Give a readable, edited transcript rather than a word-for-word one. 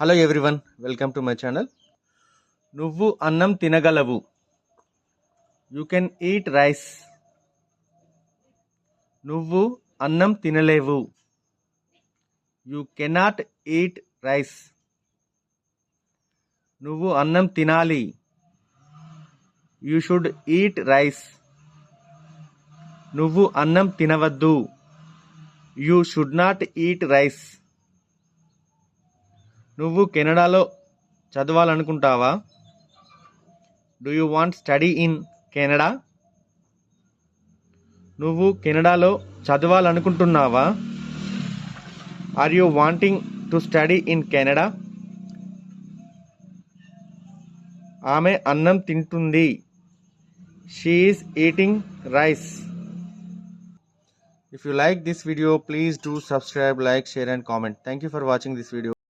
Hello everyone, welcome to my channel. నువ్వు అన్నం తినగలవు. You can eat rice. నువ్వు అన్నం తినలేవు. You cannot eat rice. నువ్వు అన్నం తినాలి. You should eat rice. నువ్వు అన్నం తినవద్దు. You should not eat rice. నువ్వు కెనడాలో చదవాలనుకుంటావా? Do you want study in Canada? నువ్వు కెనడాలో చదవాలనుకుంటున్నావా? Are you wanting to study in Canada? ఆమె అన్నం తింటుంది. She is eating rice. If you like this video, please do subscribe, like, share and comment. Thank you for watching this video.